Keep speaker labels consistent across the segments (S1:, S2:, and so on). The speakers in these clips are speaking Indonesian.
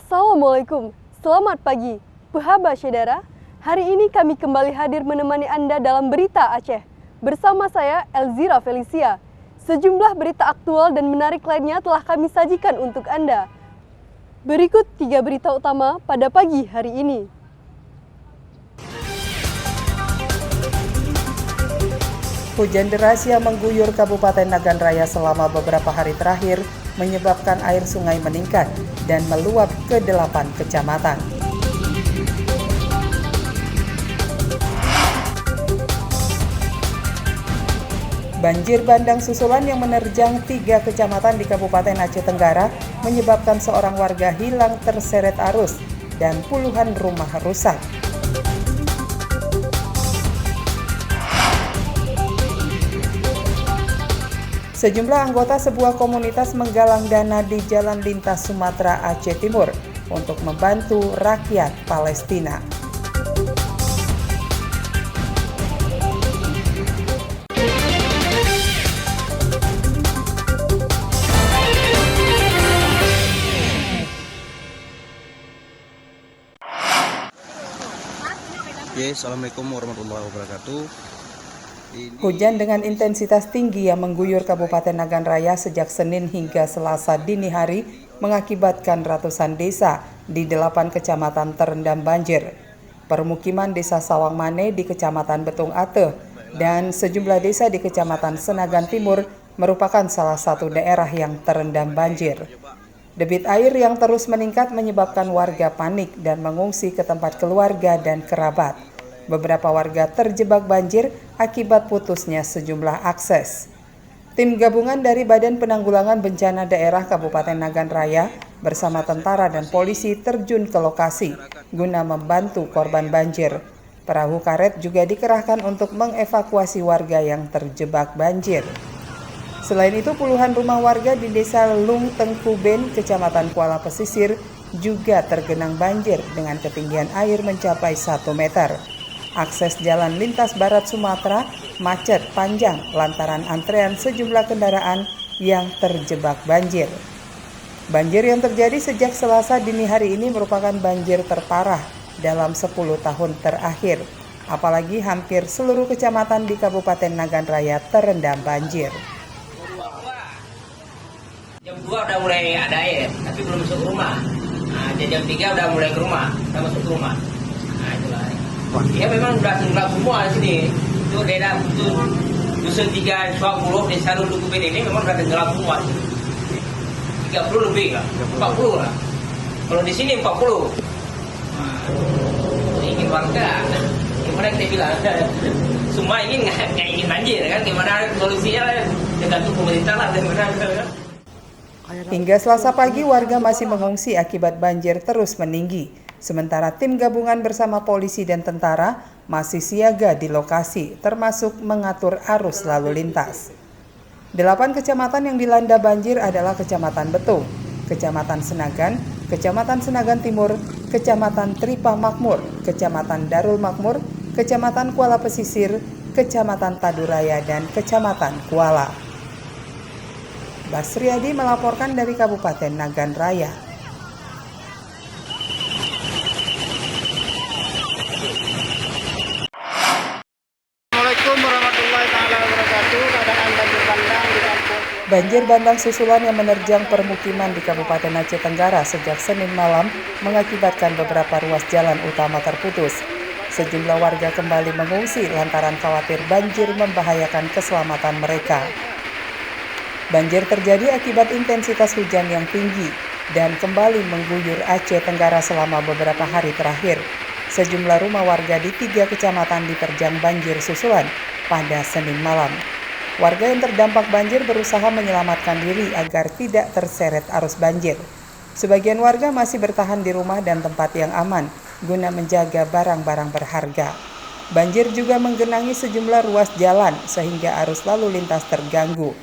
S1: Assalamualaikum, selamat pagi. Puhaba Syedara, hari ini kami kembali hadir menemani Anda dalam Berita Aceh. Bersama saya, Elzira Felicia. Sejumlah berita aktual dan menarik lainnya telah kami sajikan untuk Anda. Berikut 3 berita utama pada pagi hari ini.
S2: Hujan deras yang mengguyur Kabupaten Nagan Raya selama beberapa hari terakhir menyebabkan air sungai meningkat dan meluap ke 8 kecamatan. Banjir bandang susulan yang menerjang 3 kecamatan di Kabupaten Aceh Tenggara menyebabkan seorang warga hilang terseret arus dan puluhan rumah rusak. Sejumlah anggota sebuah komunitas menggalang dana di Jalan Lintas Sumatera Aceh Timur untuk membantu rakyat Palestina.
S3: Assalamualaikum warahmatullahi wabarakatuh.
S2: Hujan dengan intensitas tinggi yang mengguyur Kabupaten Nagan Raya sejak Senin hingga Selasa dini hari mengakibatkan ratusan desa di 8 kecamatan terendam banjir. Permukiman desa Sawangmane di Kecamatan Betung Ateh dan sejumlah desa di Kecamatan Senagan Timur merupakan salah satu daerah yang terendam banjir. Debit air yang terus meningkat menyebabkan warga panik dan mengungsi ke tempat keluarga dan kerabat. Beberapa warga terjebak banjir akibat putusnya sejumlah akses. Tim gabungan dari Badan Penanggulangan Bencana Daerah Kabupaten Nagan Raya bersama tentara dan polisi terjun ke lokasi guna membantu korban banjir. Perahu karet juga dikerahkan untuk mengevakuasi warga yang terjebak banjir. Selain itu, puluhan rumah warga di Desa Lung Tengkuben, Kecamatan Kuala Pesisir juga tergenang banjir dengan ketinggian air mencapai 1 meter. Akses jalan lintas barat Sumatera macet panjang lantaran antrean sejumlah kendaraan yang terjebak banjir. Banjir yang terjadi sejak Selasa dini hari ini merupakan banjir terparah dalam 10 tahun terakhir. Apalagi hampir seluruh kecamatan di Kabupaten Nagan Raya terendam banjir.
S4: Jam 2 udah mulai ada air, tapi belum masuk ke rumah. Jam 3 udah mulai ke rumah, udah masuk ke rumah. Itulah. Ya memang udah tenggelam semua di sini. Itu daerah itu dusun 3 20 desa Lulu Kubin ini memang udah tenggelam semua. 30 lebih lah, 40 lah. Kalau di sini 40. Ingin warga, gimana kita bilang? Semua ingin nggak ingin banjir kan? Gimana solusinya? Tergantung pemerintah lah.
S2: Hingga Selasa pagi warga masih mengungsi akibat banjir terus meninggi. Sementara tim gabungan bersama polisi dan tentara masih siaga di lokasi, termasuk mengatur arus lalu lintas. 8 kecamatan yang dilanda banjir adalah Kecamatan Betung, Kecamatan Senagan, Kecamatan Senagan Timur, Kecamatan Tripah Makmur, Kecamatan Darul Makmur, Kecamatan Kuala Pesisir, Kecamatan Taduraya, dan Kecamatan Kuala. Basriadi melaporkan dari Kabupaten Nagan Raya.
S5: Assalamualaikum warahmatullahi wabarakatuh. Keadaan banjir bandang di kampung.
S2: Banjir bandang susulan yang menerjang permukiman di Kabupaten Aceh Tenggara sejak Senin malam mengakibatkan beberapa ruas jalan utama terputus. Sejumlah warga kembali mengungsi lantaran khawatir banjir membahayakan keselamatan mereka. Banjir terjadi akibat intensitas hujan yang tinggi dan kembali mengguyur Aceh Tenggara selama beberapa hari terakhir. Sejumlah rumah warga di 3 kecamatan diterjang banjir susulan pada Senin malam. Warga yang terdampak banjir berusaha menyelamatkan diri agar tidak terseret arus banjir. Sebagian warga masih bertahan di rumah dan tempat yang aman guna menjaga barang-barang berharga. Banjir juga menggenangi sejumlah ruas jalan sehingga arus lalu lintas terganggu.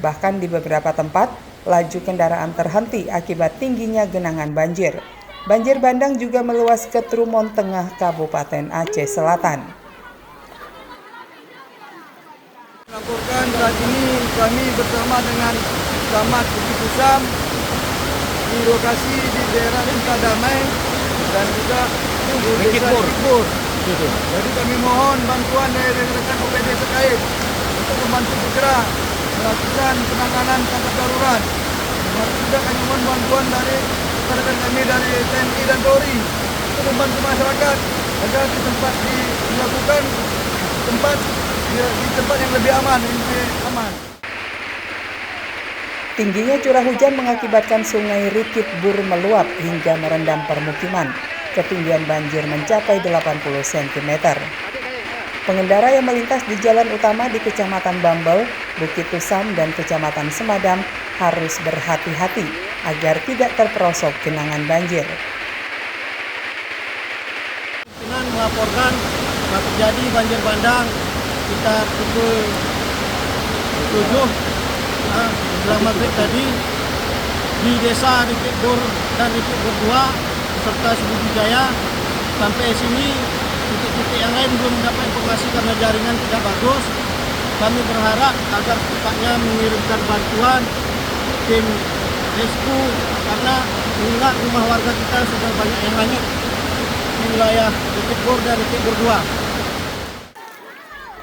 S2: Bahkan di beberapa tempat, laju kendaraan terhenti akibat tingginya genangan banjir. Banjir bandang juga meluas ke Trumon Tengah, Kabupaten Aceh Selatan.
S5: Laporkan saat ini kami bersama dengan Camat Bukit Usam di lokasi di daerah Damai dan juga Desa Rikbur. Jadi kami mohon bantuan dari rekan-rekan OPD terkait untuk membantu segera melakukan penanganan tanggap darurat. Termasuk juga kami mohon bantuan dari rekan-rekan kami dari TNI dan Polri untuk membantu masyarakat agar di tempat dilakukan di tempat yang lebih aman,
S2: Tingginya curah hujan mengakibatkan sungai Rikit Bur meluap hingga merendam permukiman. Ketinggian banjir mencapai 80 cm. Pengendara yang melintas di jalan utama di Kecamatan Bambel, Bukit Tusam, dan Kecamatan Semadam harus berhati-hati agar tidak terperosok genangan banjir.
S5: Pimpinan melaporkan telah terjadi banjir bandang sekitar pukul 7 menjelang maghrib tadi di desa Rikit Bur dan Rikit Bur 2 serta Sebudu Jaya. Sampai sini titik-titik yang lain belum mendapat informasi karena jaringan tidak bagus. Kami berharap agar secepatnya mengirimkan bantuan tim rescue karena mengingat rumah warga kita sudah banyak yang hanyut di wilayah Rikit Bur dan Rikit Bur 2.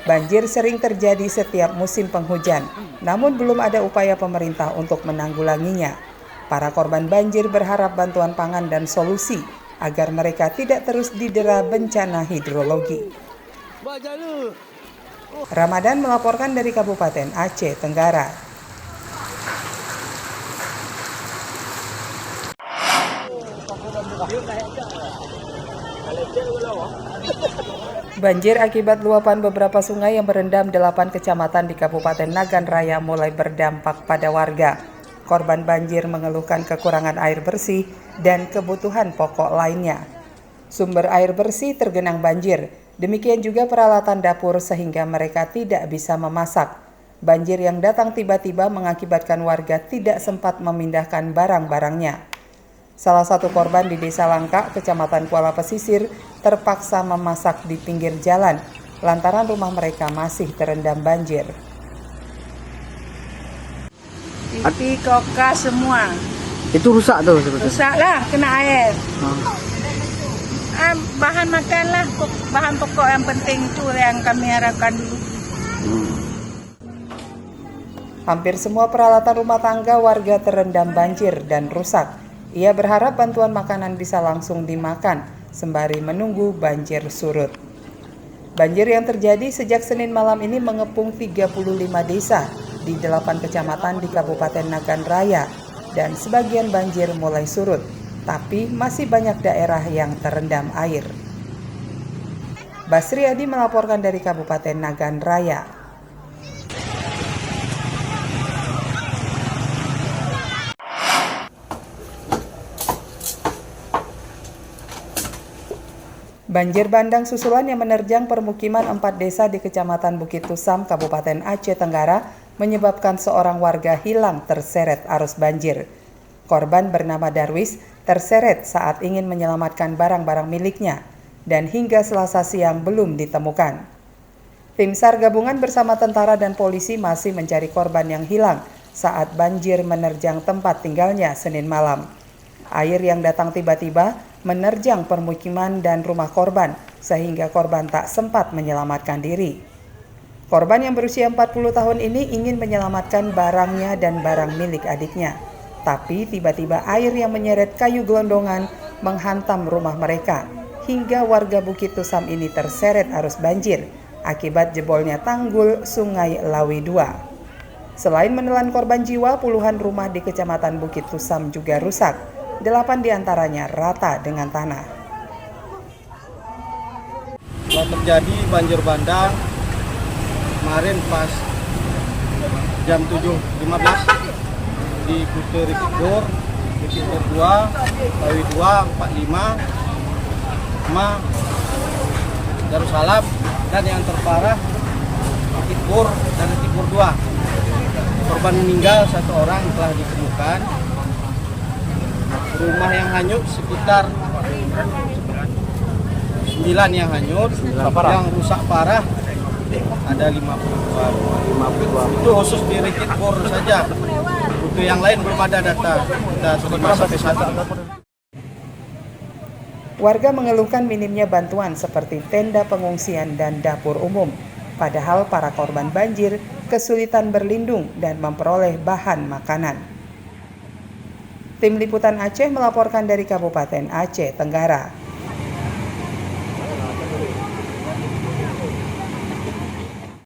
S2: Banjir sering terjadi setiap musim penghujan, namun belum ada upaya pemerintah untuk menanggulanginya. Para korban banjir berharap bantuan pangan dan solusi agar mereka tidak terus didera bencana hidrologi. Ramadan melaporkan dari Kabupaten Aceh Tenggara. Banjir akibat luapan beberapa sungai yang merendam 8 kecamatan di Kabupaten Nagan Raya mulai berdampak pada warga. Korban banjir mengeluhkan kekurangan air bersih dan kebutuhan pokok lainnya. Sumber air bersih tergenang banjir, demikian juga peralatan dapur sehingga mereka tidak bisa memasak. Banjir yang datang tiba-tiba mengakibatkan warga tidak sempat memindahkan barang-barangnya. Salah satu korban di Desa Langka, Kecamatan Kuala Pesisir, terpaksa memasak di pinggir jalan lantaran rumah mereka masih terendam banjir.
S6: TV, kulkas semua.
S5: Itu rusak tuh sebetulnya.
S6: Rusaklah kena air. Bahan makan lah, bahan pokok yang penting itu yang kami harapkan dulu.
S2: Hampir semua peralatan rumah tangga warga terendam banjir dan rusak. Ia berharap bantuan makanan bisa langsung dimakan sembari menunggu banjir surut. Banjir yang terjadi sejak Senin malam ini mengepung 35 desa di 8 kecamatan di Kabupaten Nagan Raya dan sebagian banjir mulai surut, tapi masih banyak daerah yang terendam air. Basri Adi melaporkan dari Kabupaten Nagan Raya. Banjir bandang susulan yang menerjang permukiman 4 desa di Kecamatan Bukit Tusam, Kabupaten Aceh Tenggara, menyebabkan seorang warga hilang terseret arus banjir. Korban bernama Darwis terseret saat ingin menyelamatkan barang-barang miliknya, dan hingga Selasa siang belum ditemukan. Tim SAR gabungan bersama tentara dan polisi masih mencari korban yang hilang saat banjir menerjang tempat tinggalnya Senin malam. Air yang datang tiba-tiba menerjang permukiman dan rumah korban, sehingga korban tak sempat menyelamatkan diri. Korban yang berusia 40 tahun ini ingin menyelamatkan barangnya dan barang milik adiknya. Tapi tiba-tiba air yang menyeret kayu gelondongan menghantam rumah mereka, hingga warga Bukit Tusam ini terseret arus banjir akibat jebolnya tanggul Sungai Lawi 2. Selain menelan korban jiwa, puluhan rumah di Kecamatan Bukit Tusam juga rusak. 8 diantaranya rata dengan tanah.
S5: Telah terjadi banjir bandang kemarin pas jam 7.15 di Kute Rikit Bur 2, Lawi 2, 45, Darussalam, dan yang terparah Rikit Bur dan Rikit Bur 2. Korban meninggal 1 orang telah ditemukan. Rumah yang hanyut sekitar 9 yang hanyut, yang rusak parah ada 52. Itu khusus di Rikit Bur saja. Untuk yang lain belum ada data. Kita sudah sampai satu.
S2: Warga mengeluhkan minimnya bantuan seperti tenda pengungsian dan dapur umum. Padahal para korban banjir kesulitan berlindung dan memperoleh bahan makanan. Tim Liputan Aceh melaporkan dari Kabupaten Aceh Tenggara.